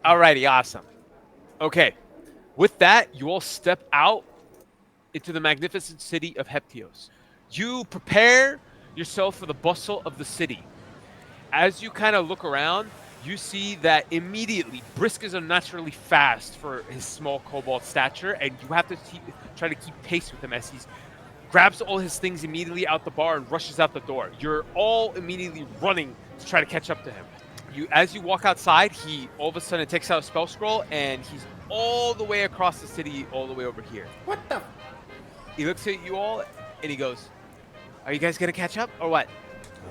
Alrighty, awesome. Okay, with that, you all step out into the magnificent city of Heptios. You prepare yourself for the bustle of the city. As you kind of look around, you see that immediately Brisk is unnaturally fast for his small kobold stature, and you have to try to keep pace with him as he grabs all his things immediately out the bar and rushes out the door. You're all immediately running to try to catch up to him. As you walk outside, he all of a sudden takes out a spell scroll, and he's all the way across the city, all the way over here. What the? He looks at you all, and he goes, "Are you guys gonna catch up, or what?"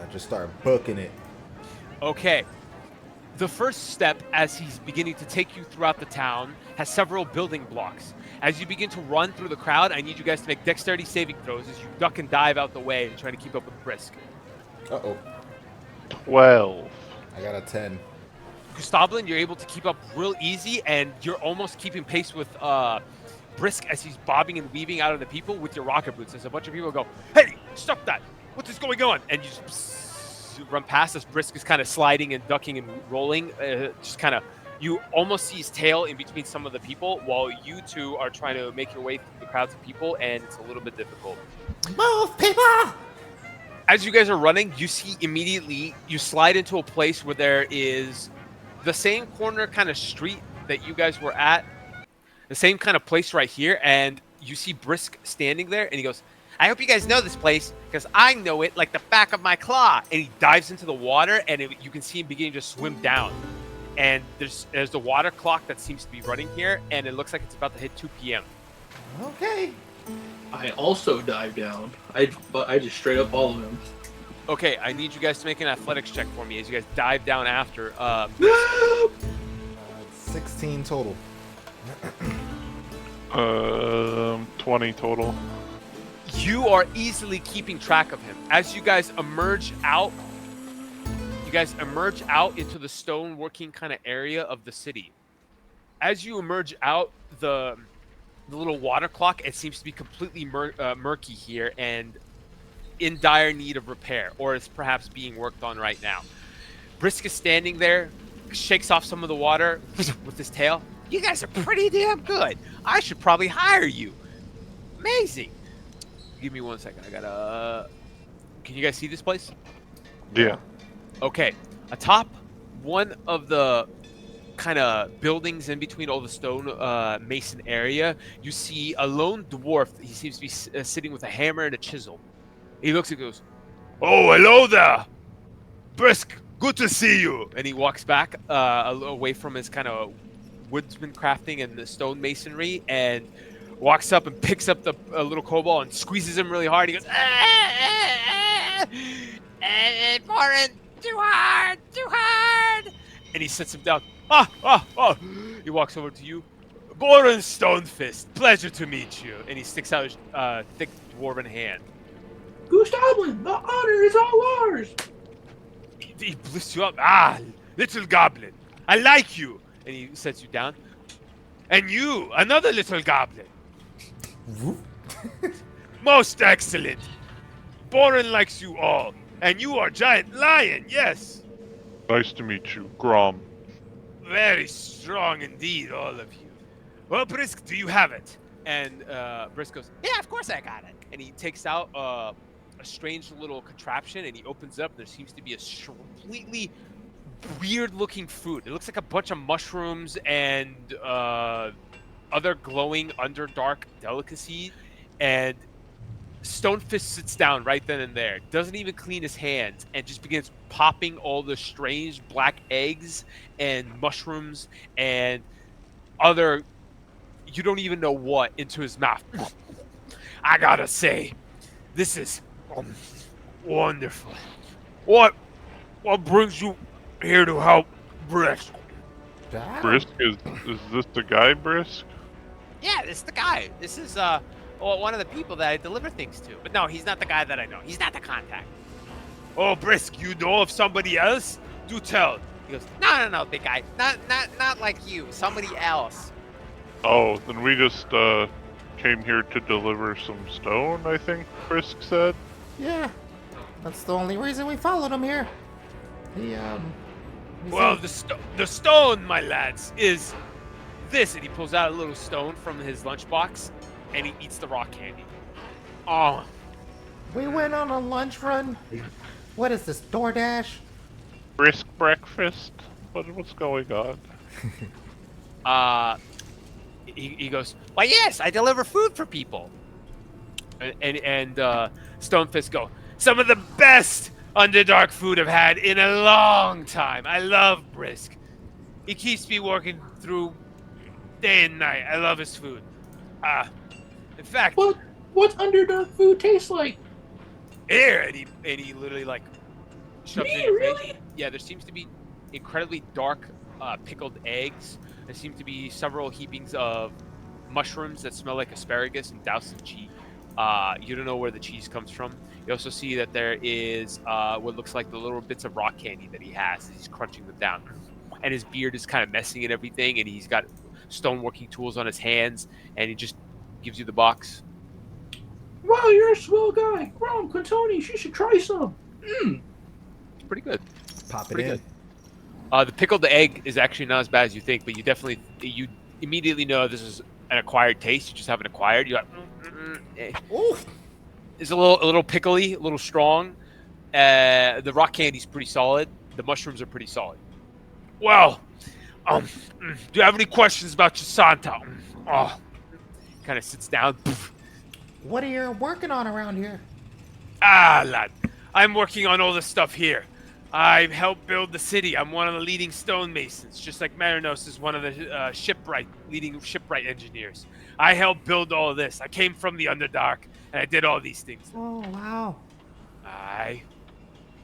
I just start booking it. Okay. The first step, as he's beginning to take you throughout the town, has several building blocks. As you begin to run through the crowd, I need you guys to make dexterity saving throws as you duck and dive out the way and try to keep up with Brisk. Uh-oh. 12. I got a 10. Gustavlin, you're able to keep up real easy, and you're almost keeping pace with Brisk as he's bobbing and weaving out of the people with your rocket boots. As a bunch of people go, "Hey, stop that! What is going on?" And you just run past as Brisk is kind of sliding and ducking and rolling. Just kind of, you almost see his tail in between some of the people, while you two are trying to make your way through the crowds of people, and it's a little bit difficult. Move, people! As you guys are running, you see immediately, you slide into a place where there is the same corner kind of street that you guys were at, the same kind of place right here, and you see Brisk standing there, and he goes, "I hope you guys know this place, because I know it like the back of my claw." And he dives into the water, and you can see him beginning to swim down. And there's the water clock that seems to be running here, and it looks like it's about to hit 2 p.m. Okay. I also dive down. I just straight up follow him. Okay, I need you guys to make an athletics check for me as you guys dive down after. 16 total. 20 total. You are easily keeping track of him. As you guys emerge out into the stoneworking kind of area of the city. As you emerge out, the little water clock, it seems to be completely murky here and in dire need of repair, or is perhaps being worked on right now. Brisk is standing there, shakes off some of the water with his tail. "You guys are pretty damn good. I should probably hire you. Amazing." Give me 1 second. Can you guys see this place? Yeah. Okay. Atop one of the kind of buildings in between all the stone mason area, you see a lone dwarf. He seems to be sitting with a hammer and a chisel. He looks and goes, "Oh, hello there. Brisk, good to see you." And he walks back away from his kind of woodsman crafting and the stone masonry, and walks up and picks up the little kobold and squeezes him really hard. He goes, "Foreign, too hard, too hard." And he sits him down. He walks over to you. "Boren Stonefist, pleasure to meet you." And he sticks out his thick dwarven hand. Gustavlin, the honor is all ours. He lifts you up. "Ah, little goblin, I like you." And he sets you down. "And you, another little goblin." "Most excellent. Boren likes you all. And you are giant lion, yes. Nice to meet you, Grom. Very strong indeed, all of you. Well, Brisk, do you have it?" And Brisk goes, "Yeah, of course I got it." And he takes out a strange little contraption, and he opens it up. There seems to be a completely weird-looking food. It looks like a bunch of mushrooms and other glowing underdark delicacies. And Stonefist sits down right then and there, doesn't even clean his hands, and just begins popping all the strange black eggs and mushrooms and other, you don't even know what, into his mouth. "I gotta say, this is wonderful. What brings you here to help Brisk?" Brisk? Is this the guy, Brisk? "Yeah, this is the guy. This is one of the people that I deliver things to. But no, he's not the guy that I know. He's not the contact." "Oh, Brisk, you know of somebody else? Do tell." He goes, No, big guy. Not like you. Somebody else." Oh, then we just came here to deliver some stone, I think Brisk said. Yeah, that's the only reason we followed him here. He Well, the stone, my lads, is this. And he pulls out a little stone from his lunchbox, and he eats the rock candy. Oh, We went on a lunch run. What is this, DoorDash? Brisk breakfast? What's going on? he goes, why, yes, I deliver food for people. And Stonefist go, some of the best Underdark food I've had in a long time. I love Brisk. He keeps me working through day and night. I love his food. In fact, What's Underdark food taste like? here, and he literally like shoves Me, it in your really? face. Yeah, there seems to be incredibly dark pickled eggs. There seem to be several heapings of mushrooms that smell like asparagus and doused in cheese. You don't know where the cheese comes from. You also see that there is what looks like the little bits of rock candy that he has. He's crunching them down, and his beard is kind of messing and everything. And he's got stoneworking tools on his hands, and he just gives you the box. Wow, you're a swell guy. Grom, Quintoni, you should try some. It's pretty good. Pop it Pretty in. good. The pickled egg is actually not as bad as you think, but you immediately know this is an acquired taste. You just haven't acquired. You're like, Ooh. It's a little pickly, a little strong. The rock candy's pretty solid. The mushrooms are pretty solid. Well, do you have any questions about Chisanta? Kind of sits down. What are you working on around here? Lad, I'm working on all this stuff here. I helped build the city. I'm one of the leading stonemasons, just like Marinos is one of the leading shipwright engineers. I helped build all of this. I came from the Underdark, and I did all these things. Oh, wow.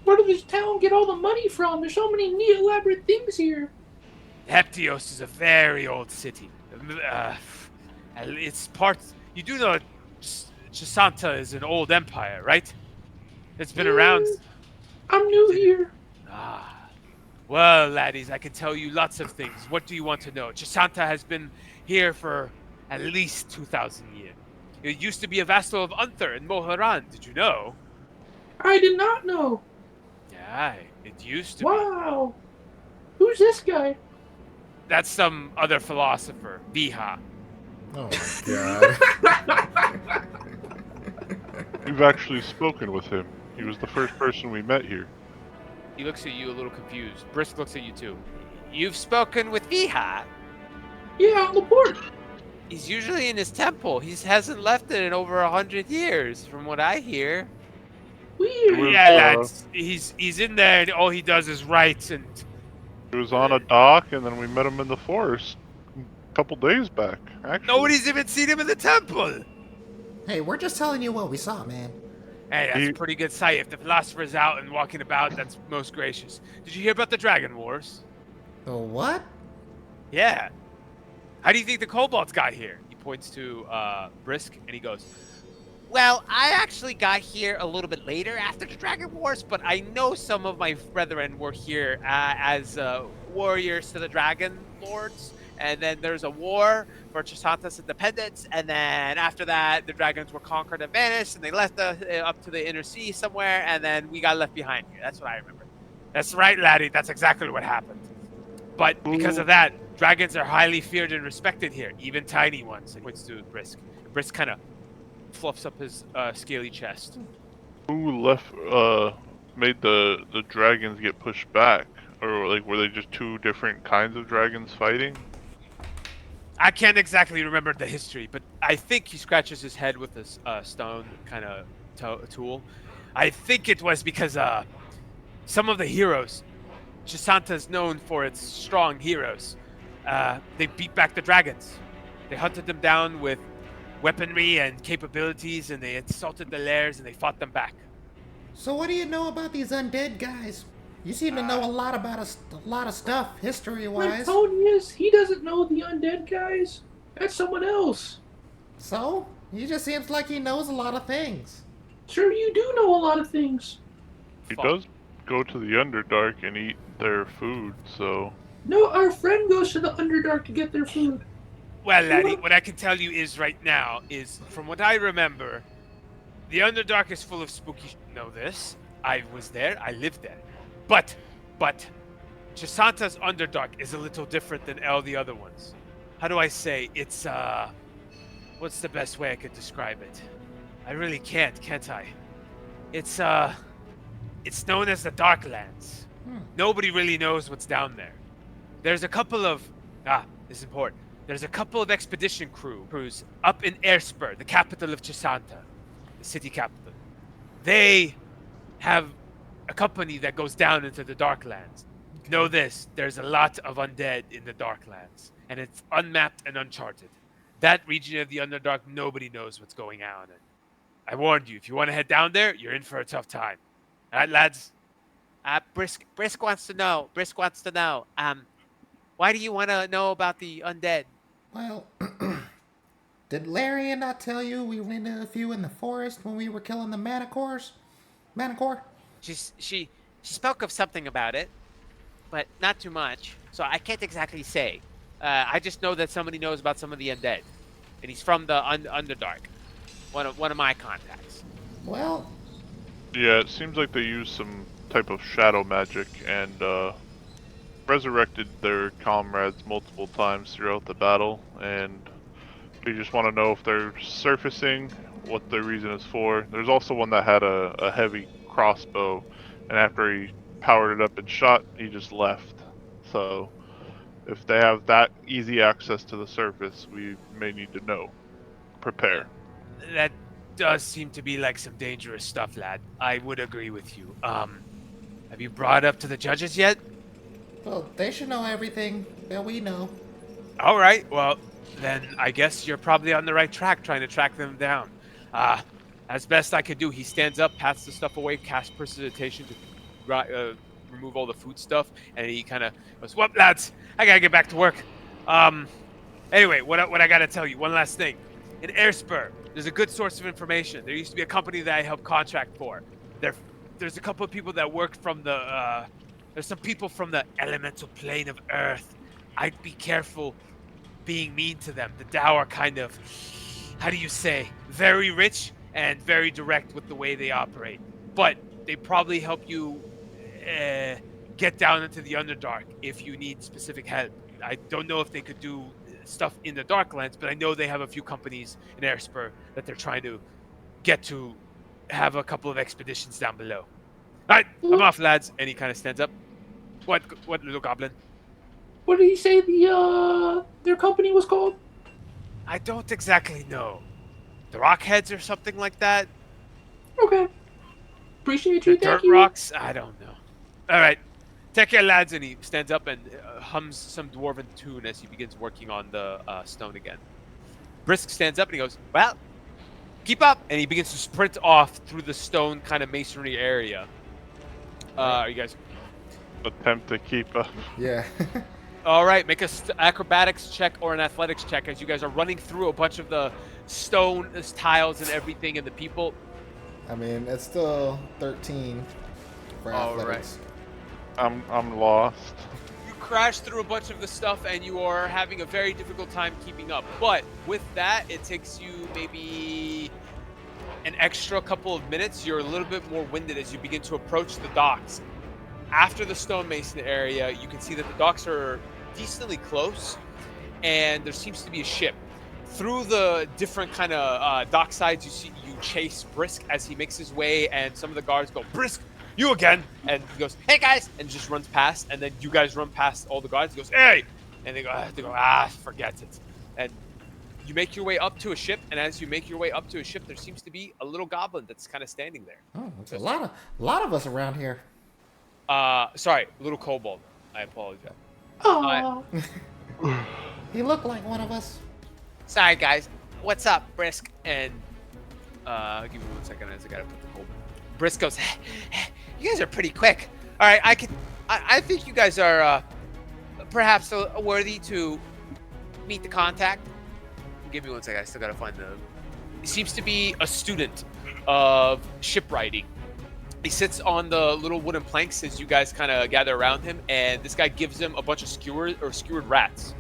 Where did this town get all the money from? There's so many neat, elaborate things here. Heptios is a very old city. It's part. You do know Chisanta is an old empire, right? It's been around. I'm new here. Well, laddies, I can tell you lots of things. What do you want to know? Chisanta has been here for at least 2,000 years. It used to be a vassal of Unther and Moharan. Did you know? I did not know. Yeah, it used to be. Wow. Who's this guy? That's some other philosopher, Viha. Oh, my God. We've actually spoken with him. He was the first person we met here. He looks at you a little confused. Brisk looks at you too. You've spoken with Viha? Yeah, on the port. He's usually in his temple. He hasn't left it in over 100 years, from what I hear. Weird. Yeah, lads. He's in there, and all he does is write. And He was on a dock, and then we met him in the forest a couple days back, actually. nobody's even seen him in the temple. Hey, we're just telling you what we saw, man. Hey, that's a pretty good sight. If the philosopher's out and walking about, that's most gracious. Did you hear about the Dragon Wars? The what? Yeah. How do you think the Kobolds got here? He points to Brisk, and he goes, well, I actually got here a little bit later after the Dragon Wars, but I know some of my brethren were here as warriors to the Dragon Lords. And then there's a war for Chisanta's independence, and then after that, the dragons were conquered and vanished, and they left up to the inner sea somewhere, and then we got left behind here. That's what I remember. That's right, laddie. That's exactly what happened. But because of that, dragons are highly feared and respected here, even tiny ones. And points to Brisk. Brisk kind of fluffs up his scaly chest. Who made the dragons get pushed back? Or, like, were they just two different kinds of dragons fighting? I can't exactly remember the history, but I think he scratches his head with this stone kind of tool. I think it was because some of the heroes, Chisanta is known for its strong heroes. They beat back the dragons. They hunted them down with weaponry and capabilities, and they assaulted the lairs, and they fought them back. So what do you know about these undead guys? You seem to know a lot about a lot of stuff, Like history-wise. Tonyus, he doesn't know the undead guys. That's someone else. So? He just seems like he knows a lot of things. Sure, you do know a lot of things. He Fuck. does go to the Underdark and eat their food, so... No, our friend goes to the Underdark to get their food. Well, laddie, what I can tell you is right now is, from what I remember, the Underdark is full of spooky. Know this? I was there. I lived there. But, Chisanta's Underdark is a little different than all the other ones. How do I say? It's, what's the best way I could describe it? I really can't I? It's known as the Darklands. Nobody really knows what's down there. There's a couple of, this is important. There's a couple of expedition crews up in Airspur, the capital of Chisanta, the city capital. They have a company that goes down into the Darklands. Know this, there's a lot of undead in the Darklands, and it's unmapped and uncharted. That region of the Underdark, nobody knows what's going on in. I warned you, if you want to head down there, you're in for a tough time. All right, lads? Brisk wants to know. Why do you want to know about the undead? Well, did Larry not tell you we ran into a few in the forest when we were killing the Manticore? She spoke of something about it, but not too much. So I can't exactly say. I just know that somebody knows about some of the undead, and he's from the Underdark. One of my contacts. Well, Yeah, it seems like they used some type of shadow magic and resurrected their comrades multiple times throughout the battle, and we just want to know if they're surfacing, what their reason is for. There's also one that had a heavy crossbow, and after he powered it up and shot, he just left. So, if they have that easy access to the surface, we may need to know. Prepare. That does seem to be like some dangerous stuff, lad. I would agree with you. Have you brought it up to the judges yet? well, they should know everything that we know. All right, well, then I guess you're probably on the right track trying to track them down. As best I could do, he stands up, pats the stuff away, casts precipitation to remove all the food stuff, and he kind of goes, well, lads, I gotta get back to work. Anyway, what I gotta tell you, one last thing. In Airspur, there's a good source of information. There used to be a company that I helped contract for. There's a couple of people that worked from there's some people from the elemental plane of Earth. I'd be careful being mean to them. The Tao are kind of, how do you say, very rich and very direct with the way they operate. But they probably help you get down into the Underdark if you need specific help. I don't know if they could do stuff in the Darklands, but I know they have a few companies in Airspur that they're trying to get to have a couple of expeditions down below. All right, I'm off, lads. And he kind of stands up. What, little goblin? What did he say their company was called? I don't exactly know. The Rockheads or something like that? Okay. Appreciate The you. Dirt Thank you. Rocks? I don't know. All right. Take care, lads. And he stands up and hums some dwarven tune as he begins working on the stone again. Brisk stands up and he goes, well, keep up. And he begins to sprint off through the stone kind of masonry area. Are you guys... Attempt to keep up. Yeah. All right, make a acrobatics check or an athletics check as you guys are running through a bunch of the stone tiles and everything and the people. I mean, it's still 13 for All athletics. I'm lost. You crash through a bunch of the stuff and you are having a very difficult time keeping up. But with that, it takes you maybe an extra couple of minutes. You're a little bit more winded as you begin to approach the docks. After the stonemason area, you can see that the docks are decently close, and there seems to be a ship. Through the different kind of dock sides, you chase Brisk as he makes his way, and some of the guards go, Brisk, you again! And he goes, hey guys! And just runs past, and then you guys run past all the guards. He goes, hey! And they go, forget it. And you make your way up to a ship, and as you make your way up to a ship, there seems to be a little goblin that's kind of standing there. Oh, there's a lot of us around here. Sorry, little kobold. I apologize. Oh. He looked like one of us. Sorry, guys. What's up, Brisk? And give me 1 second as I gotta put the kobold. Brisk goes, you guys are pretty quick. All right, I think you guys are perhaps worthy to meet the contact. Give me 1 second. I still gotta find the. He seems to be a student of shipwriting. He sits on the little wooden planks as you guys kind of gather around him, and this guy gives him a bunch of skewered rats.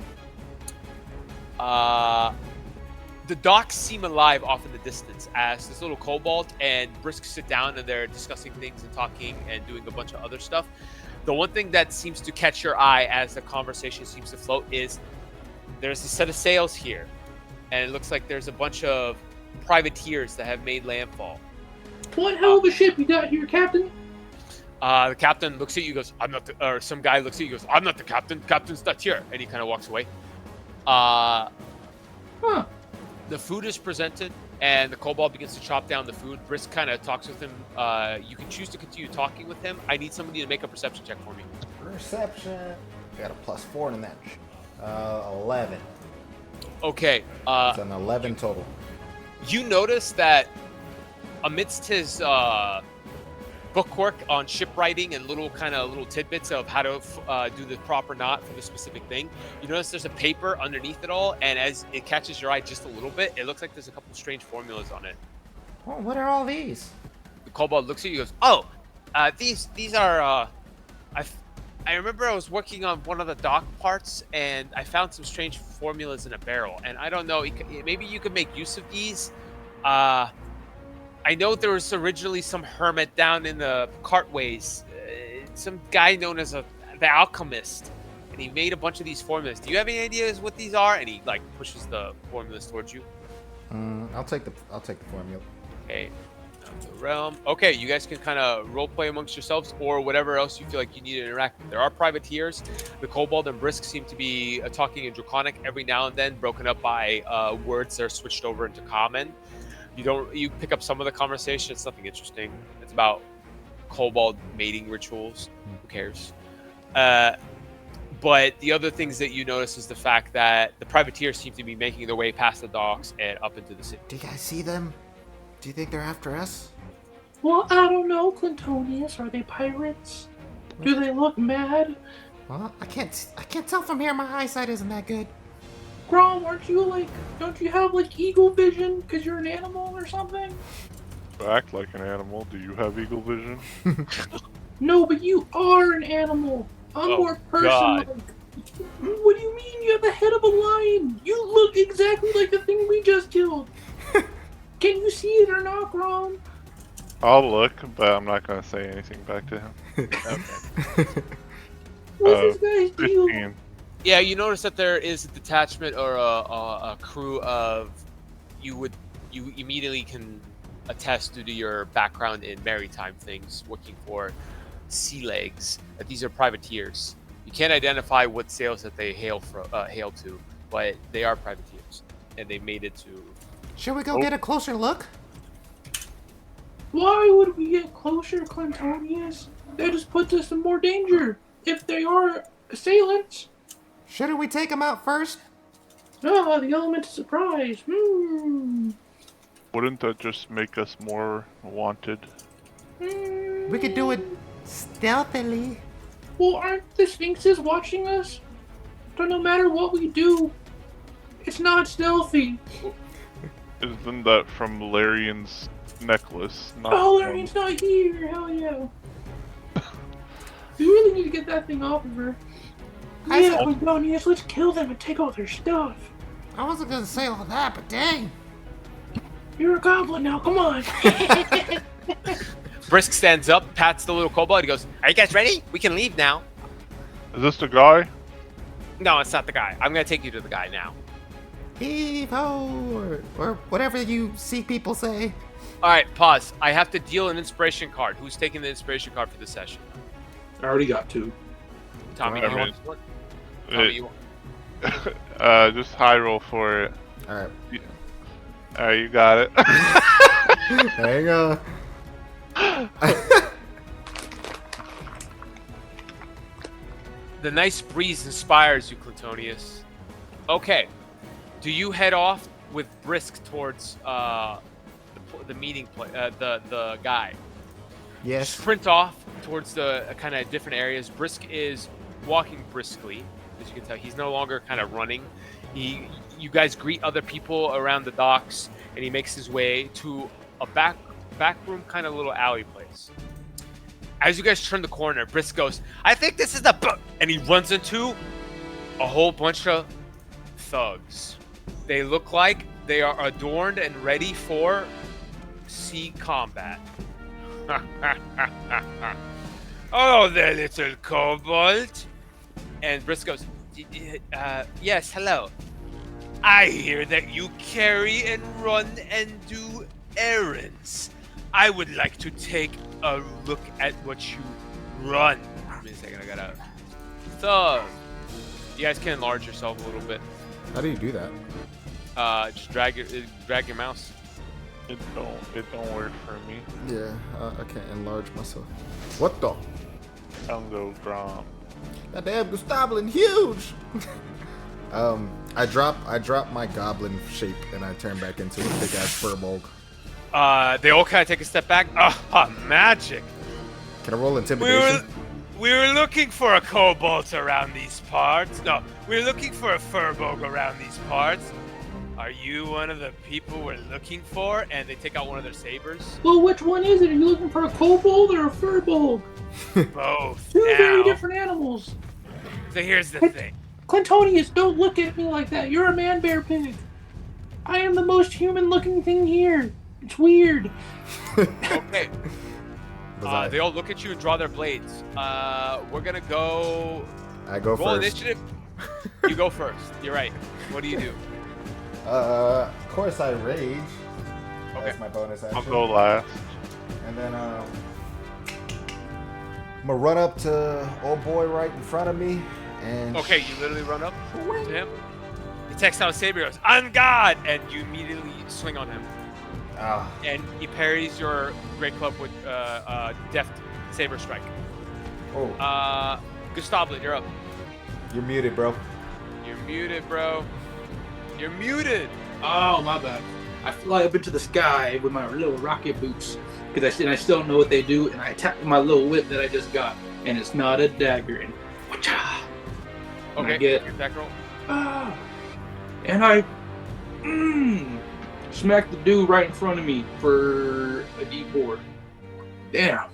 The docks seem alive off in the distance as this little kobold and Brisk sit down and they're discussing things and talking and doing a bunch of other stuff. The one thing that seems to catch your eye as the conversation seems to float is there's a set of sails here, and it looks like there's a bunch of privateers that have made landfall. What hell of a ship you got here, Captain? The captain looks at you, goes, "I'm not." Or some guy looks at you, goes, "I'm not the captain. Captain's not here," and he kind of walks away. Huh. The food is presented, and the kobold begins to chop down the food. Brisk kind of talks with him. You can choose to continue talking with him. I need somebody to make a perception check for me. Perception. Got a +4 in that. 11. Okay. It's an 11 total. You notice that amidst his bookwork on shipwriting and little tidbits of how to do the proper knot for the specific thing, you notice there's a paper underneath it all, and as it catches your eye just a little bit, it looks like there's a couple strange formulas on it. Oh, what are all these? The kobold looks at you and goes, "Oh, these are I remember I was working on one of the dock parts, and I found some strange formulas in a barrel, and I don't know, maybe you could make use of these. I know there was originally some hermit down in the Cartways, some guy known as the alchemist, and he made a bunch of these formulas. Do you have any ideas what these are?" And he like pushes the formulas towards you. I'll take the formula. Okay, the realm. Okay, you guys can kind of role play amongst yourselves or whatever else you feel like you need to interact with. There are privateers. The kobold and Brisk seem to be talking in Draconic every now and then, broken up by words that are switched over into common. You pick up some of the conversation. It's nothing interesting. It's about kobold mating rituals. Who cares? But the other things that you notice is the fact that the privateers seem to be making their way past the docks and up into the city. Do you guys see them? Do you think they're after us? Well, I don't know, Clintonius. Are they pirates? Do they look mad? Well, I can't tell from here. My eyesight isn't that good. Grom, don't you have eagle vision because you're an animal or something? You act like an animal. Do you have eagle vision? No, but you are an animal. I'm more person-like. What do you mean? You have the head of a lion. You look exactly like the thing we just killed. Can you see it or not, Grom? I'll look, but I'm not going to say anything back to him. Okay. What's this guy's deal? 15. Yeah, you notice that there is a detachment or a crew of you immediately can attest due to your background in maritime things, working for sea legs, that these are privateers. You can't identify what sails that they hail to, but they are privateers, and they made it to. Should we go get a closer look? Why would we get closer, Clintonius? That just puts us in more danger. If they are assailants. Shouldn't we take them out first? Ah, the element of surprise. Wouldn't that just make us more wanted? We could do it stealthily. Well, aren't the Sphinxes watching us? So no matter what we do, it's not stealthy. Isn't that from Larian's necklace? Not Oh, from- Larian's not here. Hell yeah. We really need to get that thing off of her. Yeah, Clintonius, let's kill them and take all their stuff. I wasn't gonna say all that, but dang. You're a goblin now, come on. Brisk stands up, pats the little kobold. He goes, "Are you guys ready? We can leave now." Is this the guy? No, it's not the guy. I'm gonna take you to the guy now. Heave-ho, or whatever you see people say. All right, pause. I have to deal an inspiration card. Who's taking the inspiration card for this session? I already got 2. Tommy, All you right. want one? Tommy, you want? Just high roll for it. Alright, Alright, you got it. there you go. The nice breeze inspires you, Clintonius. Okay. Do you head off with Brisk towards the meeting place, the guy? Yes. Sprint off towards the kind of different areas. Brisk is walking briskly, as you can tell. He's no longer kind of running. You guys greet other people around the docks, and he makes his way to a back room kind of little alley place. As you guys turn the corner, Brisk goes, "I think this is the book," and he runs into a whole bunch of thugs. They look like they are adorned and ready for sea combat. Oh, there, little kobold. And Brisk goes, yes, hello. I hear that you carry and run and do errands. I would like to take a look at what you run. Give me a second, I gotta. So, you guys can enlarge yourself a little bit. How do you do that? Just drag your mouse. It don't work for me. Yeah, I can't enlarge myself. What the? Congo drop. That damn Gustablin huge. I drop my goblin shape and I turn back into a big ass furbolg. They all kind of take a step back. Magic. Can I roll intimidation? We were looking for a kobold around these parts. No, we were looking for a furbolg around these parts. Are you one of the people we're looking for? And they take out one of their sabers. Well, which one is it? Are you looking for a kobold or a furbolg? Both. Two now. very different animals. So here's the thing. Clintonius, don't look at me like that. You're a man-bear pig. I am the most human-looking thing here. It's weird. Okay. They all look at you and draw their blades. We're gonna go. I go roll first. initiative. You go first. You're right. What do you do? Of course I rage. Okay. That's my bonus action. I'll go last. And then I'm gonna run up to old boy right in front of me and Okay, you literally run up to him. He takes out a saber. Goes, "On guard!" And you immediately swing on him. Ah, And he parries your great club with deft saber strike. oh, Gustavlin, you're up. you're muted, bro. You're muted, bro. You're muted. Oh, my bad. I fly up into the sky with my little rocket boots because I still don't know what they do, and I attack with my little whip that I just got, and it's not a dagger. And wha-cha! And Okay. I get Your attack roll. and I smack the dude right in front of me for a D4. Damn.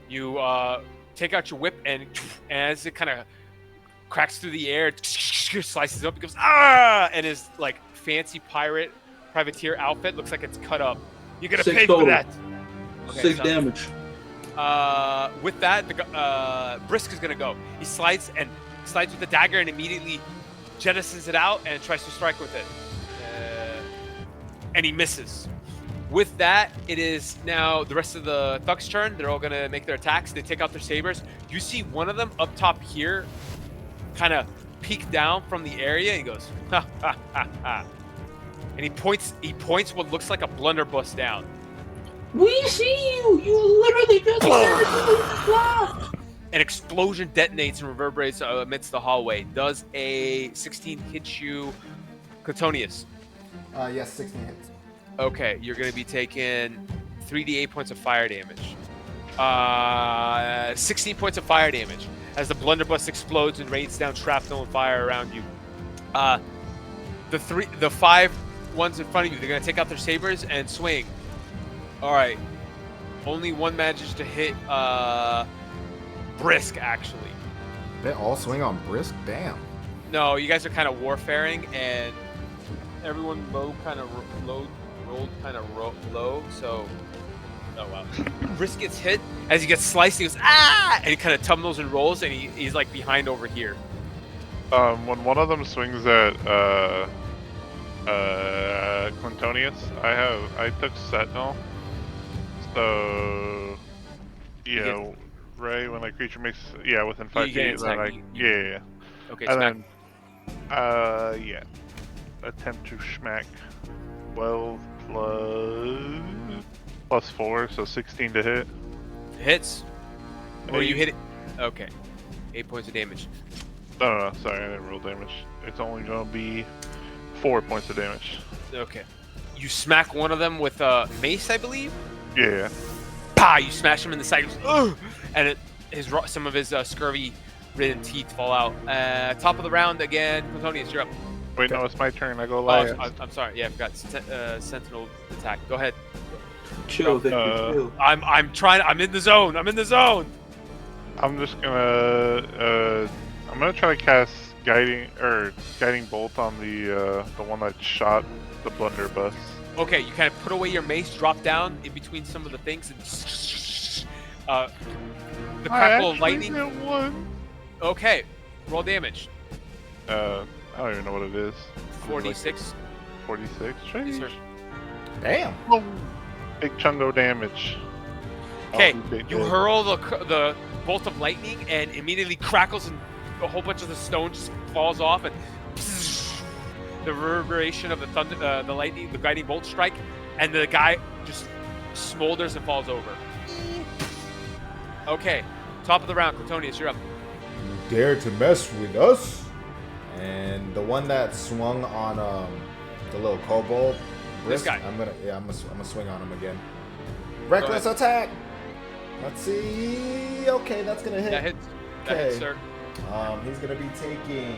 You take out your whip, and as it kind of cracks through the air, slices up. He goes, ah! And his like fancy privateer outfit looks like it's cut up. You're gonna 6 pay total. for that. Okay, 6 so, damage. with that, Brisk is gonna go. He slides with the dagger and immediately jettisons it out and tries to strike with it. And he misses. With that, it is now the rest of the thugs' turn. They're all gonna make their attacks. They take out their sabers. You see one of them up top here, kind of peek down from the area. And he goes, ha ha ha ha, and he points what looks like a blunderbuss down. We see you! You literally just laughed! An explosion detonates and reverberates amidst the hallway. Does a 16 hit you, Cotonius? Yes, 16 hits. Okay, you're going to be taking 3d8 points of fire damage. 16 points of fire damage as the blunderbuss explodes and rains down shrapnel and fire around you. The 5 ones in front of you, they're going to take out their sabers and swing. All right. Only one manages to hit Brisk, actually. They all swing on Brisk? Damn. No, you guys are kind of warfaring, and everyone rolled kind of low, so... Oh, wow. Brisk gets hit. As he gets sliced, he goes, ah! And he kind of tumbles and rolls, and he's, like, behind over here. When one of them swings at Clintonius, I took Sentinel. So, you Ray, when a creature makes within 5 You get feet, then attack. yeah. Okay, And smack. then attempt to smack 12 plus 4, so 16 to hit. Hits. Or you Eight. hit it. Okay. 8 points of damage. No, sorry, I didn't roll damage. It's only gonna be 4 points of damage. Okay. You smack one of them with a mace, I believe? Yeah. Pah! You smash him in the side. He goes, ugh! And some of his scurvy-ridden teeth fall out. Top of the round again. Plutonius, you're up. Wait, no, it's my turn. I go Oh, last. I'm sorry. Yeah, I forgot. Sentinel attack. Go ahead. Chill, Victor, chill. I'm trying. I'm in the zone. I'm in the zone. I'm just gonna I'm gonna try to cast guiding bolt on the one that shot the blunderbuss. Okay, you kind of put away your mace, drop down in between some of the things, and the crackle of lightning. Get one. Okay, roll damage. I don't even know what it is. 46. 46. Yes, sir. Damn. Oh, big chungo damage. Okay, Oh, big you hit. hurl the bolt of lightning, and immediately crackles, and a whole bunch of the stone just falls off, and the reverberation of the thunder, the lightning, the guiding bolt strike, and the guy just smolders and falls over. Okay, top of the round, Cretonius, you're up. You dare to mess with us? And the one that swung on the little kobold. This guy. I'm gonna swing on him again. Reckless attack. Let's see. Okay, that's gonna hit. That hits. That hits, sir. He's gonna be taking.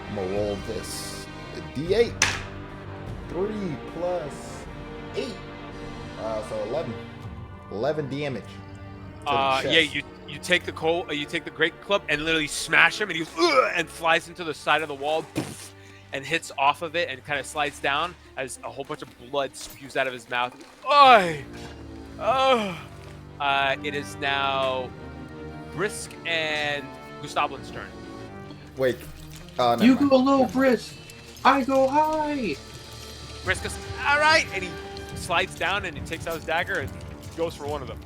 I'm gonna roll this. A D8. 3 plus 8. So 11. 11 damage. to the Yeah, chest. you take the you take the great club and literally smash him, and he and flies into the side of the wall, and hits off of it and kind of slides down as a whole bunch of blood spews out of his mouth. Oi! Oh! It is now Brisk and Gustavlin's turn. Wait. Never You mind. go low, Brisk. I go high. Brisk goes, all right, and he slides down and he takes out his dagger and goes for one of them.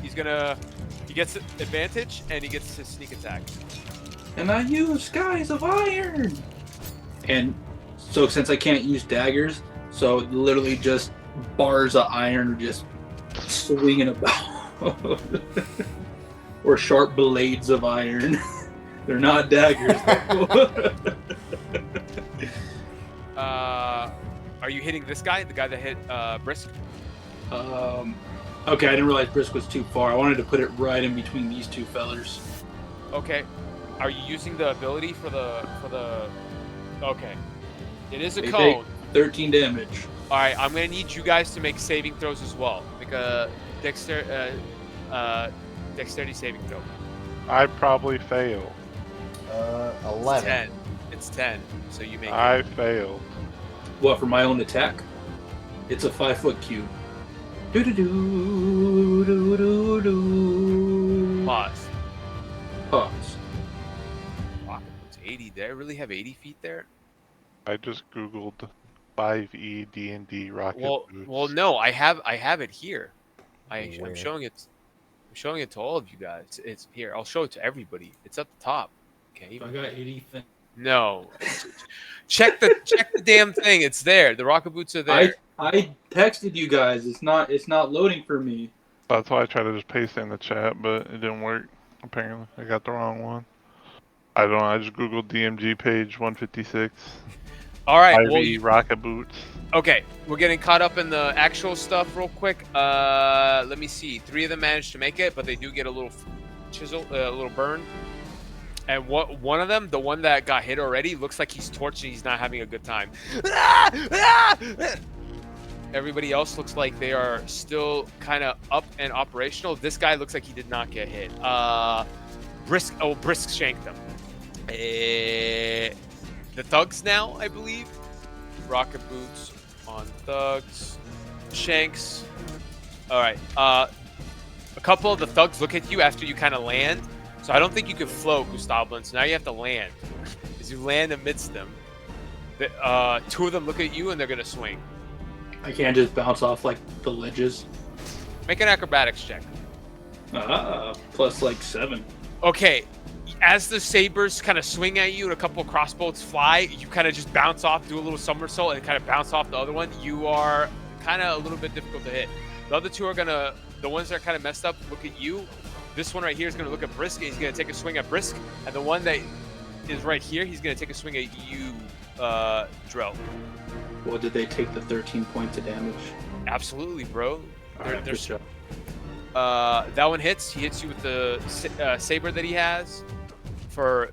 He gets advantage and he gets his sneak attack. And I use Skies of Iron. And so since I can't use daggers, so literally just bars of iron just swinging about. Or sharp blades of iron. They're not daggers. Are you hitting this guy, the guy that hit Brisk? Okay, I didn't realize Brisk was too far. I wanted to put it right in between these two fellers. Okay. Are you using the ability for the? Okay. It is a They cone. take 13 damage. All right, I'm gonna need you guys to make saving throws as well. Make a dexterity saving throw. I probably fail. 11. 10. It's 10. So you make I failed. What, for my own attack? It's a 5-foot cube. Do do do do do do. pause. Pause. Wow, it's 80. Did I really have 80 feet there? I just googled 5e D&D rocket boots. Well, no, I have it here. Where? I'm showing it. I'm showing it to all of you guys. It's here. I'll show it to everybody. It's at the top. Okay. I got 80 things. No. check the damn thing. It's there. The rocket boots are there. I texted you guys. It's not loading for me. That's why I tried to just paste it in the chat, but it didn't work. Apparently, I got the wrong one. I don't know. I just googled DMG page 156. All right. 5e rocket boots. Okay, we're getting caught up in the actual stuff real quick. Let me see. 3 of them managed to make it, but they do get a little chisel, a little burn. And one of them, the one that got hit already, looks like he's torched and he's not having a good time. Everybody else looks like they are still kind of up and operational. This guy looks like he did not get hit. Brisk shanked him. The thugs now, I believe. Rocket boots on thugs. Shanks. All right. A couple of the thugs look at you after you kind of land. So I don't think you can float, Gustavlin. So now you have to land. As you land amidst them, 2 of them look at you and they're gonna swing. I can't just bounce off like the ledges. Make an acrobatics check. Plus like 7. Okay. As the sabers kind of swing at you and a couple of crossbows fly, you kind of just bounce off, do a little somersault, and kind of bounce off the other one. You are kind of a little bit difficult to hit. The other 2 are gonna, the ones that are kind of messed up, look at you. This one right here is gonna look at Brisk, and he's gonna take a swing at Brisk. And the one that is right here, he's gonna take a swing at you, Drell. Well, did they take the 13 points of damage? Absolutely, bro. Alright, good job. That one hits. He hits you with the saber that he has for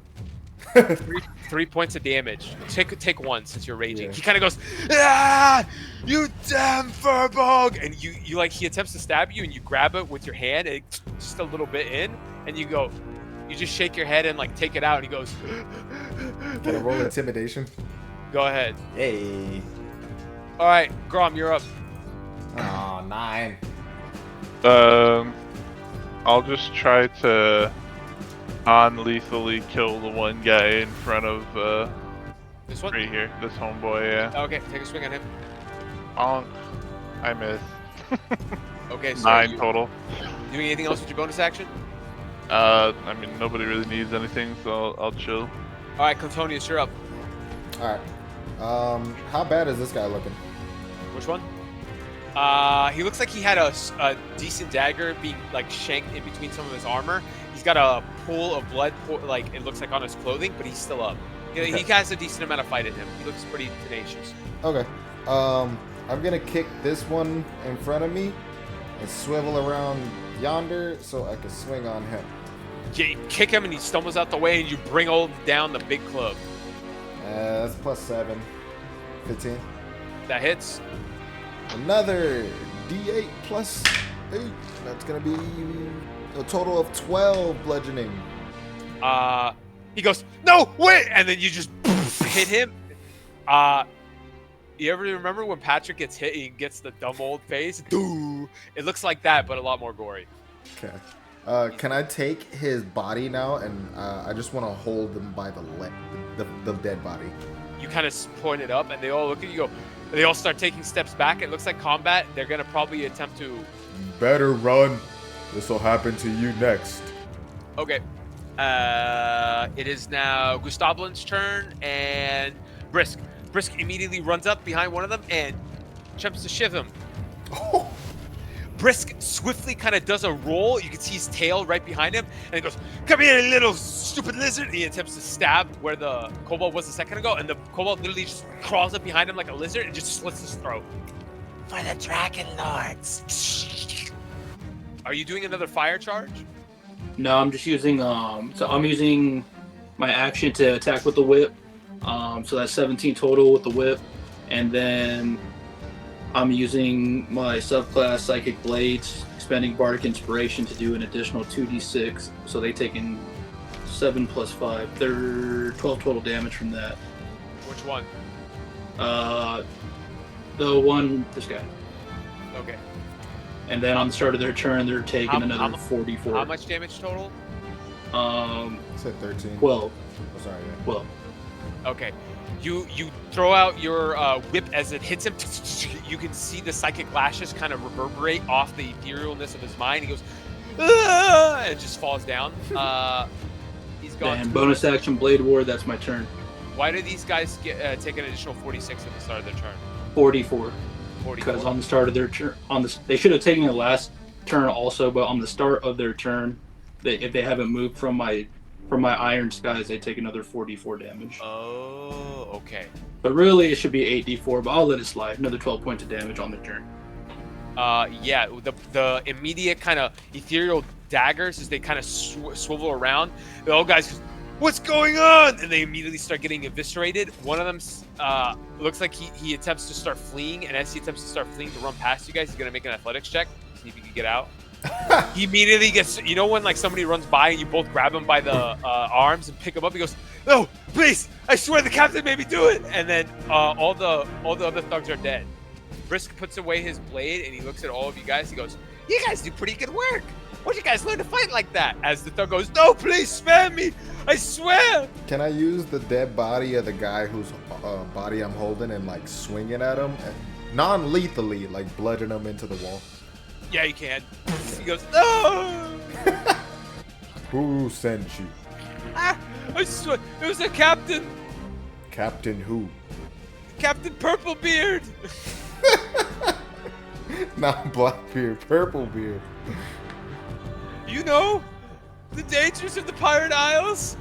3 points of damage. Take 1 since you're raging. Yeah. He kind of goes, "Ah, you damn furbog!" And you like he attempts to stab you, and you grab it with your hand, and just a little bit in, and you go, you just shake your head and like take it out, and he goes, Can I roll intimidation? "Go ahead." Hey. All right, Grom, you're up. Oh, 9. I'll just try to non-lethally kill the one guy in front of This one? right here. This homeboy, yeah. Okay, take a swing on him. Bonk. I missed. Okay, so 9 you total. doing anything else with your bonus action? I mean, nobody really needs anything, so I'll chill. All right, Clintonius, you're up. All right. How bad is this guy looking? Which one? He looks like he had a decent dagger being like shanked in between some of his armor. He's got a pool of blood, like it looks like on his clothing, but he's still up. He has a decent amount of fight in him. He looks pretty tenacious. Okay. I'm gonna kick this one in front of me and swivel around yonder so I can swing on him. Yeah, you kick him and he stumbles out the way, and you bring old down the big club. That's +7. 15. That hits. Another D8 +8. That's gonna be a total of 12 bludgeoning. He goes, no, wait, and then you just hit him. You ever remember when Patrick gets hit, he gets the dumb old face? It looks like that, but a lot more gory. Okay. Can I take his body now? And I just want to hold him by the leg, the dead body. You kind of point it up, and they all look at you. Go. They all start taking steps back. It looks like combat. They're gonna probably attempt to. Better run. This will happen to you next. Okay. It is now Gustavlin's turn, and Brisk. Brisk immediately runs up behind one of them and attempts to shiv him. Oh. Brisk swiftly kind of does a roll. You can see his tail right behind him, and he goes, "Come here, little stupid lizard!" And he attempts to stab where the kobold was a second ago, and the kobold literally just crawls up behind him like a lizard and just slits his throat. For the Dragon Lords. Are you doing another fire charge? No, I'm just using so I'm using my action to attack with the whip. So that's 17 total with the whip, and then I'm using my subclass Psychic Blades, expending Bardic Inspiration to do an additional 2d6. So they take in 7 plus 5. They're 12 total damage from that. Which one? The one, this guy. Okay. And then on the start of their turn, they're taking another 44. How much damage total? I said 13. 12. Oh, sorry. Yeah. 12. Okay. You throw out your whip as it hits him. You can see the psychic lashes kind of reverberate off the etherealness of his mind. He goes, "Ah!" and just falls down. He's gone. And bonus action Blade War, that's my turn. Why do these guys get take an additional 46 at the start of their turn? 44. 44. Because on the start of their turn, they should have taken the last turn also, but on the start of their turn, if they haven't moved from my Iron Skies, they take another 44 damage. Oh, okay. But really, it should be 8d4, but I'll let it slide. Another 12 points of damage on the turn. Yeah, the immediate kind of ethereal daggers as they kind of swivel around. The old guys goes, "What's going on?" And they immediately start getting eviscerated. One of them looks like he attempts to start fleeing, and as he attempts to start fleeing to run past you guys, he's gonna make an athletics check, see if he can get out. He immediately gets, you know when like somebody runs by and you both grab him by the arms and pick him up. He goes, "No, please! I swear the captain made me do it!" And then all the other thugs are dead. Brisk puts away his blade and he looks at all of you guys. He goes, "You guys do pretty good work. Where'd you guys learn to fight like that?" As the thug goes, "No, please spare me! I swear!" Can I use the dead body of the guy whose body I'm holding and like swing it at him, non-lethally, like bludgeon him into the wall? Yeah, you can. He goes, "No!" Who sent you? I swear, it was a captain. Captain who? Captain Purplebeard. Not Blackbeard, Purplebeard. You know the dangers of the Pirate Isles?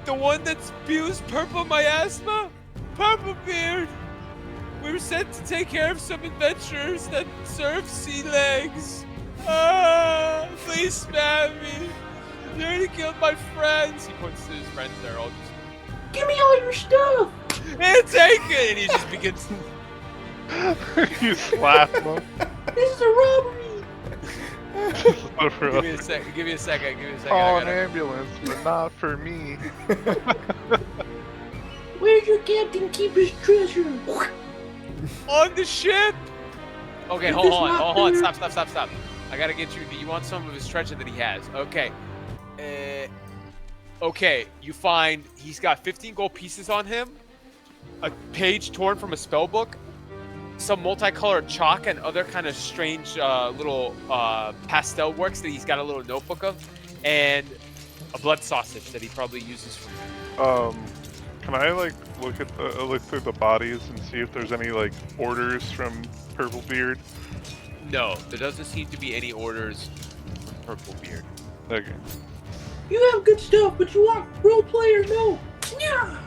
The one that spews purple miasma? Purplebeard! We were sent to take care of some adventurers that serve sea legs. Please spare me. You already killed my friends. He points to his friends. They're all just, Give me all your stuff! and take it! And he just begins. You slap him. This is a robbery! Give me a second. Give me a second. Call an ambulance, but not for me. Where's your captain keep his treasure? On the ship. Okay, hold on. Stop. I gotta get you. You want some of his treasure that he has? Okay. Okay. You find he's got 15 gold pieces on him, a page torn from a spell book, some multicolored chalk, and other kind of strange little pastel works that he's got a little notebook of, and a blood sausage that he probably uses for. Can I like look at look through the bodies and see if there's any like orders from Purplebeard? No, there doesn't seem to be any orders from Purplebeard. Okay. You have good stuff, but you want role player? No. Yeah.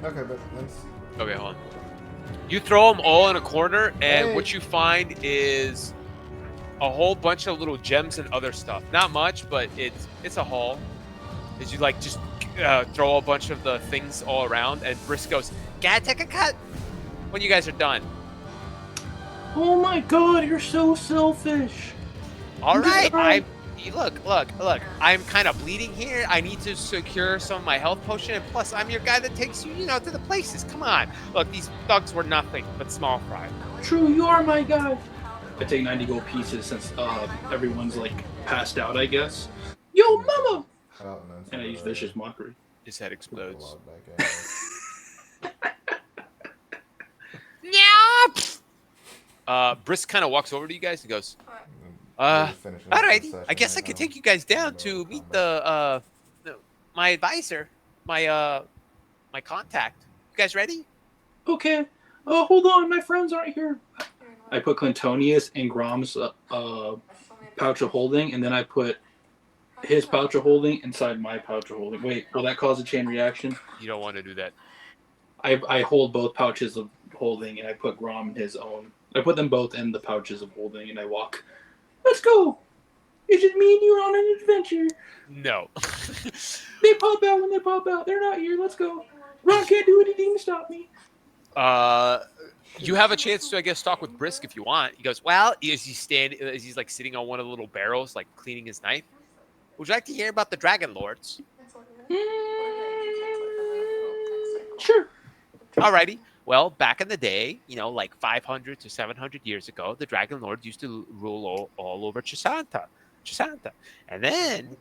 Okay, but let's. Okay, hold on. You throw them all in a corner, and Hey. what you find is a whole bunch of little gems and other stuff. Not much, but it's a haul. As you like just throw a bunch of the things all around, and Brisk goes, "Gotta take a cut when you guys are done." Oh my God, you're so selfish. All right, Alright. look. I'm kind of bleeding here. I need to secure some of my health potion, and plus, I'm your guy that takes you, to the places. Come on. Look, these thugs were nothing but small fry. True, you are my guy. I take 90 gold pieces since everyone's like passed out, I guess. Yo, mama! Oh, no, it's And I not use right. vicious mockery. His head explodes. Log back out. Brisk kind of walks over to you guys and goes, We'll finish all this right, session I guess I right could now. take you guys down to meet my advisor, my contact. You guys ready? Okay. Oh, hold on, my friends aren't here. I put Clintonius in Grom's pouch of holding, and then I put his pouch of holding inside my pouch of holding. Wait, will that cause a chain reaction? You don't want to do that. I hold both pouches of holding, and I put Grom in his own. I put them both in the pouches of holding, and I walk. Let's go! It's just me and you on an adventure. No. They pop out when they pop out. They're not here. Let's go. Ron can't do anything to stop me. You have a chance to, I guess, talk with Brisk if you want. He goes, well, as he's like sitting on one of the little barrels, like cleaning his knife. Would you like to hear about the Dragon Lords? Sure. Alrighty. Well, back in the day, like 500 to 700 years ago, the Dragon Lords used to rule all over Chisanta. And then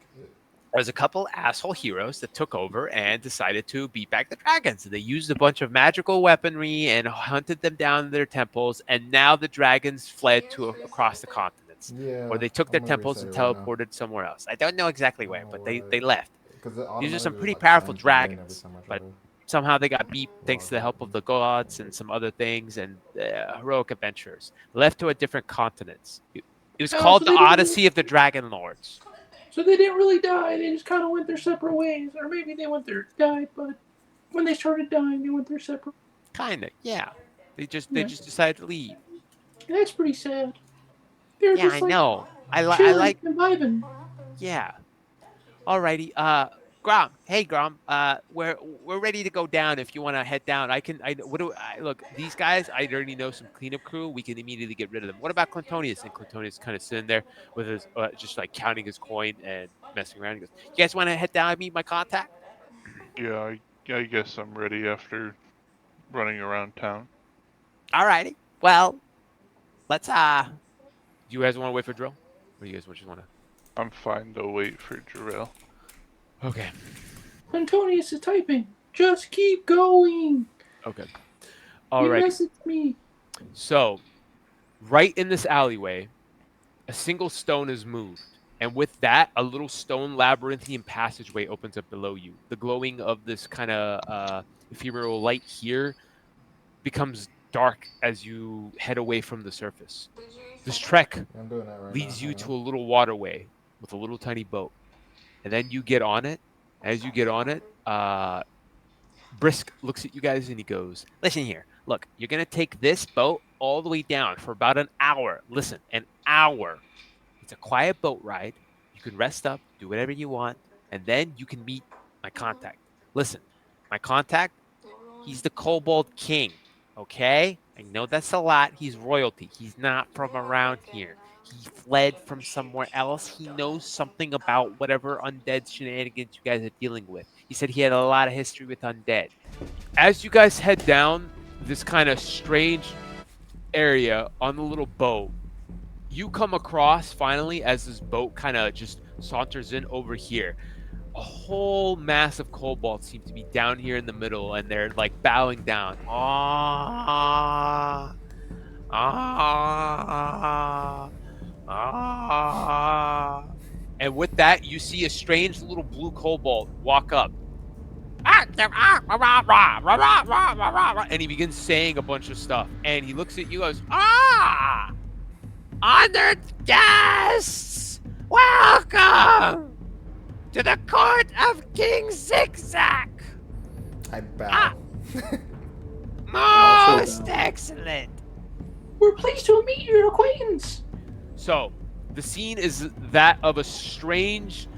there's a couple asshole heroes that took over and decided to beat back the dragons. They used a bunch of magical weaponry and hunted them down in their temples, and now the dragons fled across the continents. Yeah, Or they took their I'm gonna temples and reset it right now. teleported somewhere else. I don't know exactly where, but they left. 'Cause it These are some automatically, pretty like, powerful sends you in every dragons, time I try but to- somehow they got beat thanks to the help of the gods and some other things and heroic adventurers. Left to a different continents. It was Oh, called so the they didn't- Odyssey of the Dragon Lords. So they didn't really die. They just kind of went their separate ways. Or maybe they died, but when they started dying, they went their separate. Kinda, yeah. They just Yeah. decided to leave. That's pretty sad. They're Yeah, just I like know. I chilling like. and vibing. Yeah. Alrighty. Grom. Hey, Grom. We're ready to go down. If you want to head down, look? These guys, I already know some cleanup crew. We can immediately get rid of them. What about Clintonius? And Clintonius kind of sitting there with his, just like counting his coin and messing around. He goes, "You guys want to head down and meet my contact?" Yeah, I guess I'm ready after running around town. Alrighty. Well, let's. Do you guys want to wait for drill? Or you guys just want to? I'm fine to wait for Jarrell. Okay. Antonius is typing. Just keep going. Okay. He Alright. messaged me. So, right in this alleyway, a single stone is moved. And with that, a little stone labyrinthine passageway opens up below you. The glowing of this kind of ephemeral light here becomes dark as you head away from the surface. This trek Yeah, I'm doing that right leads now. you to a little waterway with a little tiny boat. And then you get on it. As you get on it, Brisk looks at you guys and he goes, listen here. Look, you're going to take this boat all the way down for about an hour. Listen, an hour. It's a quiet boat ride. You can rest up, do whatever you want, and then you can meet my contact. Listen, my contact, he's the Kobold King, okay? I know that's a lot. He's royalty. He's not from around here. He fled from somewhere else. He knows something about whatever undead shenanigans you guys are dealing with. He said he had a lot of history with undead. As you guys head down this kind of strange area on the little boat, you come across finally as this boat kind of just saunters in over here. A whole mass of kobolds seem to be down here in the middle, and they're like bowing down. Ah, ah, ah. And with that, you see a strange little blue kobold walk up. And he begins saying a bunch of stuff. And he looks at you and goes, "Ah! Honored guests! Welcome to the court of King Zigzag! I bow. Most excellent!" We're pleased to meet your acquaintance. So, the scene is that of a strange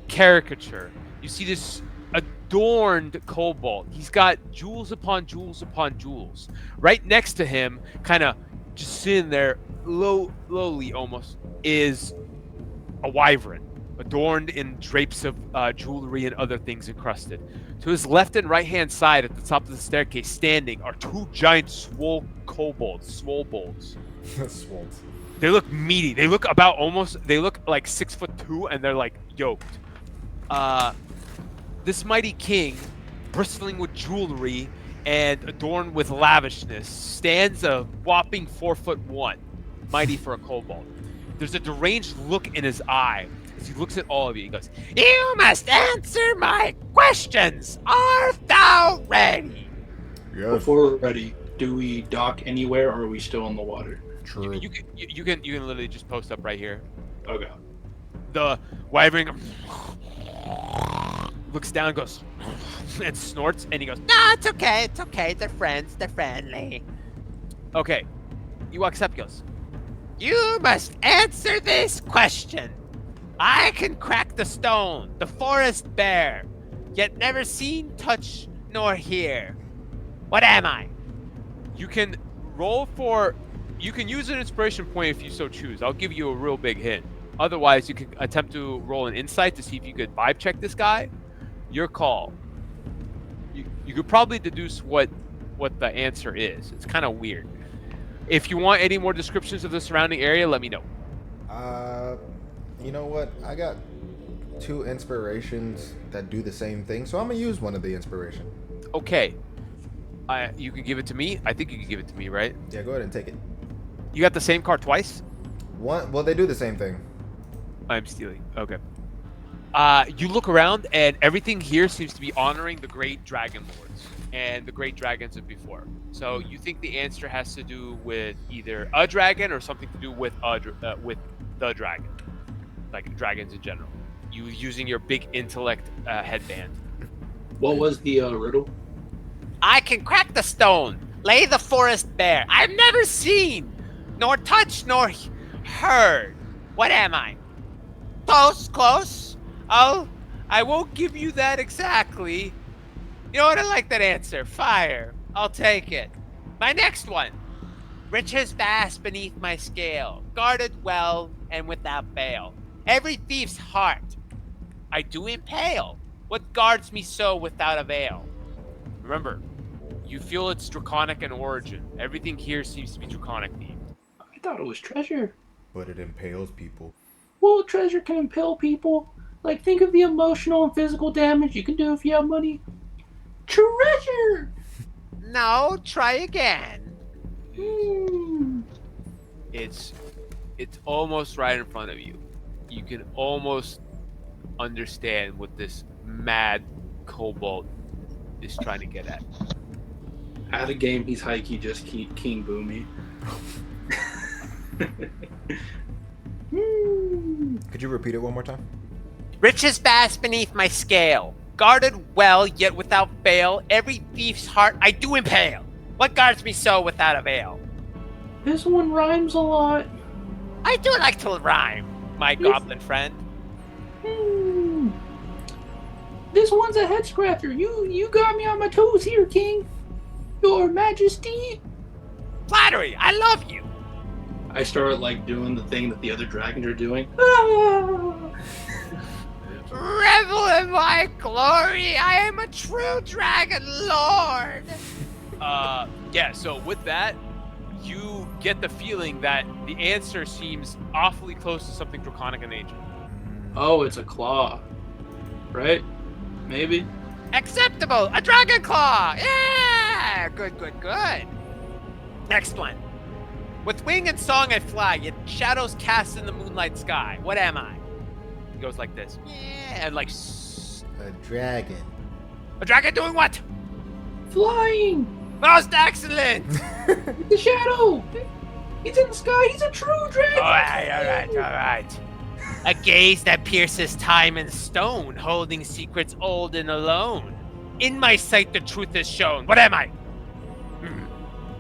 caricature. You see this adorned kobold. He's got jewels upon jewels upon jewels. Right next to him, kind of just sitting there, lowly almost, is a wyvern, adorned in drapes of jewelry and other things encrusted. To his left and right hand side, at the top of the staircase, standing are two giant swole kobolds, swolebolds. Swolt. They look meaty. They look like 6'2", and they're like yoked. This mighty king, bristling with jewelry and adorned with lavishness, stands a whopping 4'1", mighty for a kobold. There's a deranged look in his eye as he looks at all of you. He goes, "You must answer my questions. Art thou ready?" Yes. Before we're ready, do we dock anywhere, or are we still in the water? True. You can literally just post up right here. Okay. The wyvern looks down, goes and snorts, and he goes, "No, it's okay. It's okay. They're friends. They're friendly." Okay. He walks up, goes, "You must answer this question. I can crack the stone, the forest bear, yet never seen, touch, nor hear. What am I?" You can you can use an inspiration point if you so choose. I'll give you a real big hint. Otherwise, you can attempt to roll an insight to see if you could vibe check this guy. Your call. You could probably deduce what the answer is. It's kind of weird. If you want any more descriptions of the surrounding area, let me know. You know what? I got 2 inspirations that do the same thing, so I'm gonna use one of the inspiration. Okay. You can give it to me. I think you can give it to me, right? Yeah, go ahead and take it. You got the same card twice? One. Well, they do the same thing. I'm stealing. Okay. You look around, and everything here seems to be honoring the great dragon lords and the great dragons of before. So you think the answer has to do with either a dragon or something to do with the dragon, like dragons in general. You using your big intellect headband. What was the riddle? I can crack the stone, lay the forest bare. I've never seen, nor touched, nor heard. What am I? Close, close. Oh, I won't give you that exactly. You know what? I like that answer. Fire. I'll take it. My next one. Riches vast beneath my scale, guarded well and without bail. Every thief's heart I do impale. What guards me so without avail? Remember, you feel it's draconic in origin. Everything here seems to be draconic themed. I thought it was treasure. But it impales people. Well, treasure can impale people. Like, think of the emotional and physical damage you can do if you have money. Treasure! No, try again. It's almost right in front of you. You can almost understand what this mad kobold is trying to get at. Out of game, he's hikey, just keep King Boomy. Could you repeat it one more time? Riches vast beneath my scale, guarded well yet without fail. Every thief's heart I do impale. What guards me so without avail? This one rhymes a lot. I do like to rhyme, my goblin friend. This one's a head scratcher. You got me on my toes here, King. Your Majesty. Flattery, I love you. I start like doing the thing that the other dragons are doing. Revel in my glory. I am a true dragon lord. Yeah, so with that, you get the feeling that the answer seems awfully close to something draconic in nature. Oh, it's a claw. Right? Maybe? Acceptable! A dragon claw! Yeah! Good. Next one. With wing and song I fly, yet shadows cast in the moonlight sky. What am I? He goes like this. Yeah, and like... A dragon. A dragon doing what? Flying! Most excellent! The shadow! He's in the sky! He's a true dragon! Alright. A gaze that pierces time and stone, holding secrets old and alone. In my sight the truth is shown. What am I?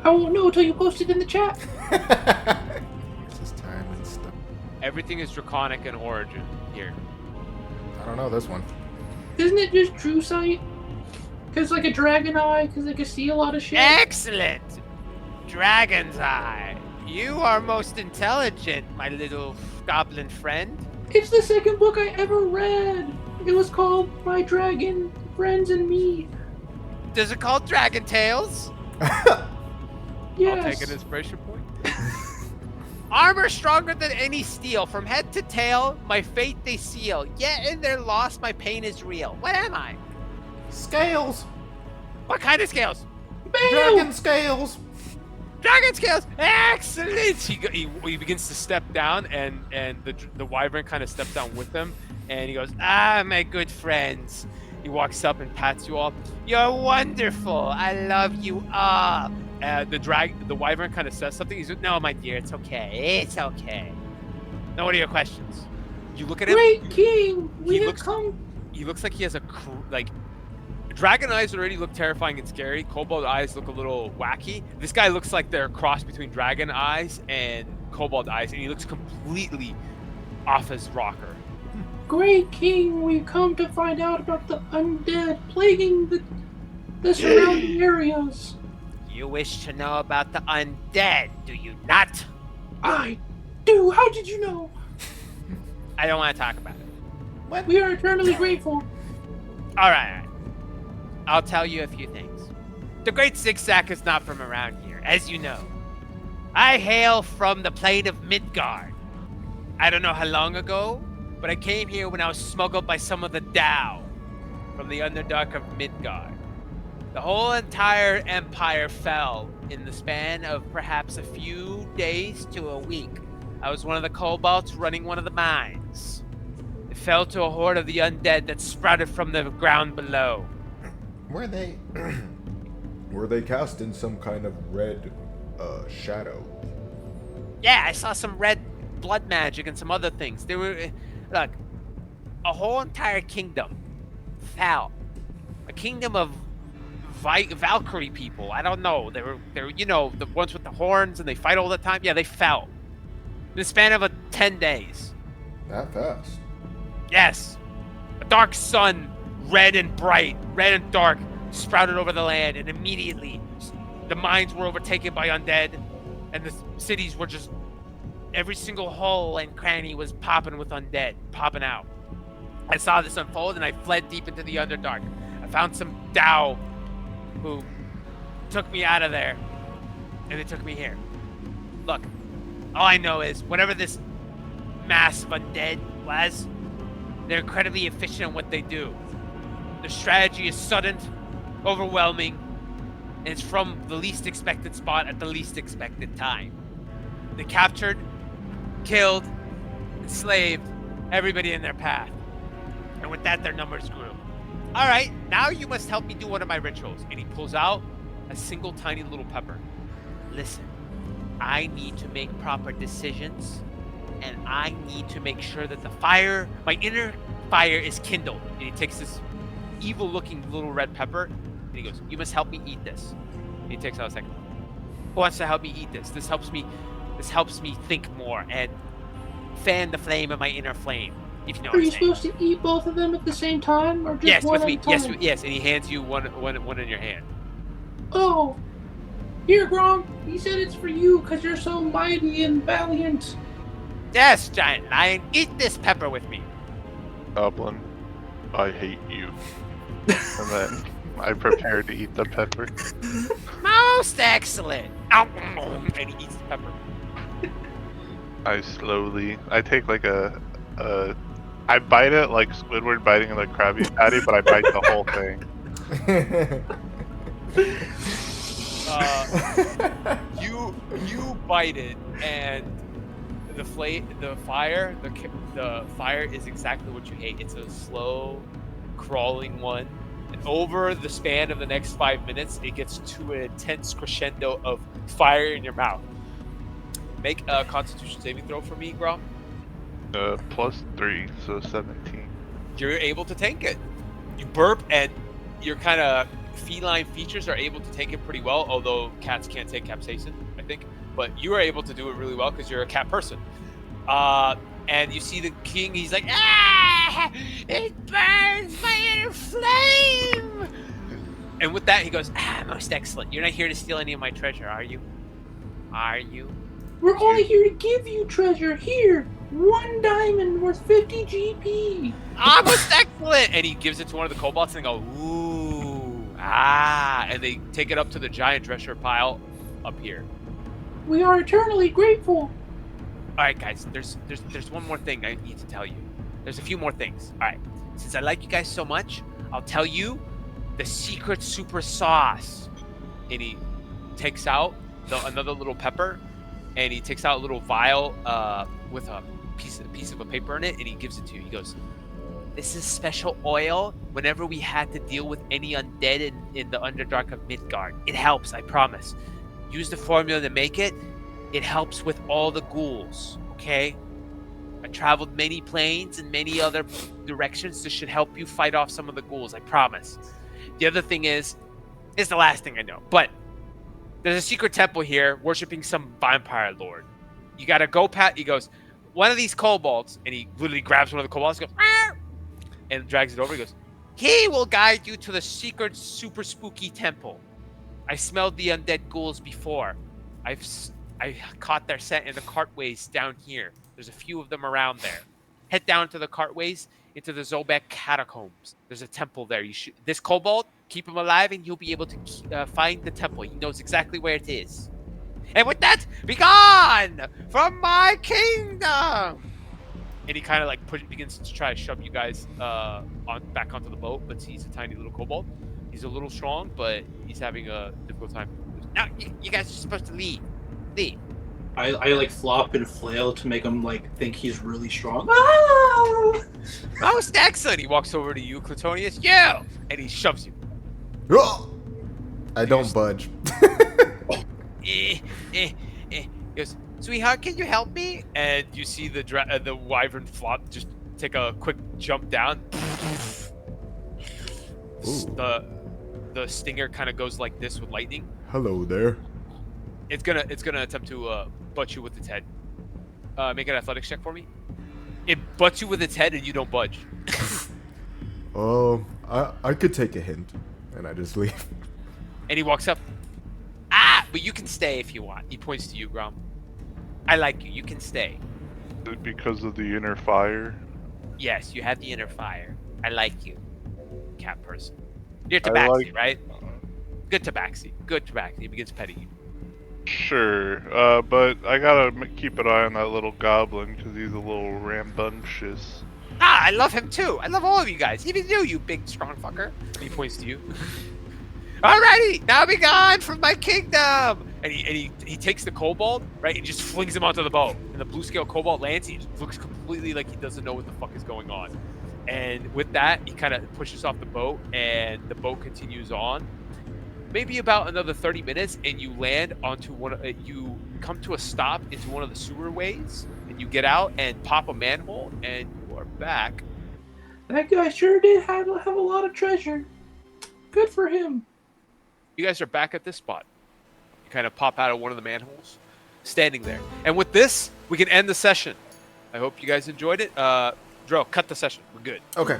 I won't know until you post it in the chat. This is time and stuff. Everything is draconic in origin here. I don't know this one. Isn't it just true sight? Because like a dragon eye, because I can see a lot of shit. Excellent! Dragon's Eye. You are most intelligent, my little goblin friend. It's the second book I ever read. It was called My Dragon Friends and Me. Does it call Dragon Tales? Yes. I'll take an inspiration point. Armor stronger than any steel. From head to tail, my fate they seal. Yet in their loss, my pain is real. What am I? Scales. What kind of scales? Dragon scales. Dragon scales! Excellent! He begins to step down, and the wyvern kind of steps down with him, and he goes, my good friends. He walks up and pats you all. You're wonderful. I love you all. The wyvern kind of says something. He's like, no, my dear, it's okay. It's okay. Now, what are your questions? You look at him. Great king, we he have come. He looks like he has dragon eyes already look terrifying and scary. Kobold eyes look a little wacky. This guy looks like they're a cross between dragon eyes and kobold eyes, and he looks completely off his rocker. Great king, we've come to find out about the undead plaguing the surrounding areas. You wish to know about the undead, do you not? I do. How did you know? I don't want to talk about it. We are eternally grateful. All right. I'll tell you a few things. The Great Zigzag is not from around here, as you know. I hail from the plane of Midgard. I don't know how long ago, but I came here when I was smuggled by some of the Tao from the Underdark of Midgard. The whole entire empire fell in the span of perhaps a few days to a week. I was one of the kobolds running one of the mines. It fell to a horde of the undead that sprouted from the ground below. Were they cast in some kind of red shadow? Yeah, I saw some red blood magic and some other things. There were, look, a whole entire kingdom fell. A kingdom of Valkyrie people. I don't know. They were, you know, the ones with the horns and they fight all the time. Yeah, they fell. In the span of 10 days. That fast? Yes. A dark sun, red and bright, red and dark, sprouted over the land, and immediately the mines were overtaken by undead, and the cities were just, every single hole and cranny was popping with undead, popping out. I saw this unfold, and I fled deep into the Underdark. I found some Tao who took me out of there, and they took me here. Look, all I know is whatever this mass of undead was, they're incredibly efficient in what they do. The strategy is sudden, overwhelming, and it's from the least expected spot at the least expected time. They captured, killed, enslaved everybody in their path. And with that, their numbers grew. All right, now you must help me do one of my rituals. And he pulls out a single tiny little pepper. Listen, I need to make proper decisions, and I need to make sure that the fire, my inner fire, is kindled. And he takes this evil-looking little red pepper, and he goes, you must help me eat this. And he takes out a second. Who wants to help me eat this? This helps me think more and fan the flame of my inner flame, if you know Are what I'm you saying. supposed to eat both of them at the same time, or just Yes, one with at me. a time? Yes, and he hands you one in your hand. Oh, here, Gronk. He said it's for you because you're so mighty and valiant. Yes, giant lion, eat this pepper with me. Goblin, I hate you. And then I prepare to eat the pepper. Most Most excellent. And he eats the pepper. I take like I bite it like Squidward biting the Krabby Patty, but I bite the whole thing. You bite it, and the fire is exactly what you hate. It's a slow, crawling one, and over the span of the next 5 minutes, it gets to an intense crescendo of fire in your mouth. Make a Constitution saving throw for me, Grom. +3, so 17. You're able to tank it. You burp, and your kind of feline features are able to take it pretty well, although cats can't take capsaicin, I think. But you are able to do it really well because you're a cat person. And you see the king, he's like, ah, it burns my inner flame. And with that, he goes, most excellent. You're not here to steal any of my treasure, are you? Are you? We're only here to give you treasure. Here, 1 diamond worth 50 GP. Most excellent. And he gives it to one of the kobolds, and they go, ooh, and they take it up to the giant treasure pile up here. We are eternally grateful. All right, guys, there's one more thing I need to tell you. There's a few more things. All right, since I like you guys so much, I'll tell you the secret super sauce. And he takes out another little pepper, and he takes out a little vial with a piece of a paper in it, and he gives it to you. He goes, this is special oil whenever we had to deal with any undead in the Underdark of Midgard. It helps, I promise. Use the formula to make it. It helps with all the ghouls, okay? I traveled many planes and many other directions. This should help you fight off some of the ghouls, I promise. The other thing is the last thing I know, but there's a secret temple here worshiping some vampire lord. You gotta go he goes, one of these kobolds, and he literally grabs one of the kobolds and goes, Arr! And drags it over. He goes, he will guide you to the secret super spooky temple. I smelled the undead ghouls before. I caught their scent in the Cartways down here. There's a few of them around there. Head down to the Cartways into the Zobek catacombs. There's a temple there. This kobold, keep him alive, and you'll be able to find the temple. He knows exactly where it is. And with that, be gone from my kingdom. And he kind of like begins to try to shove you guys back onto the boat. But he's a tiny little kobold. He's a little strong, but he's having a difficult time. Now, you guys are supposed to leave. Leave. I like flop and flail to make him like think he's really strong. Ah! Most excellent. He walks over to you, Cletonius. You! And he shoves you. I don't budge. He goes, sweetheart, can you help me? And you see the wyvern flop just take a quick jump down. The stinger kind of goes like this with lightning. Hello there. It's gonna attempt to butt you with its head. Make an athletics check for me. It butts you with its head and you don't budge. I could take a hint, and I just leave. And he walks up. But you can stay if you want. He points to you, Grom. I like you. You can stay. Because of the inner fire? Yes, you have the inner fire. I like you, cat person. You're Tabaxi, right? Good Tabaxi. Good Tabaxi. He begins petting you. Sure, but I gotta keep an eye on that little goblin because he's a little rambunctious. I love him too. I love all of you guys. Even you big strong fucker. He points to you. Alrighty, now be gone from my kingdom. And he takes the kobold, right, and just flings him onto the boat. And the blue scale kobold lands. He just looks completely like he doesn't know what the fuck is going on. And with that, he kind of pushes off the boat, and the boat continues on. Maybe about another 30 minutes, and you land onto you come to a stop into one of the sewer ways, and you get out and pop a manhole, and you are back. That guy sure did have a lot of treasure. Good for him. You guys are back at this spot. You kind of pop out of one of the manholes, standing there. And with this, we can end the session. I hope you guys enjoyed it. Dro, cut the session. We're good. Okay.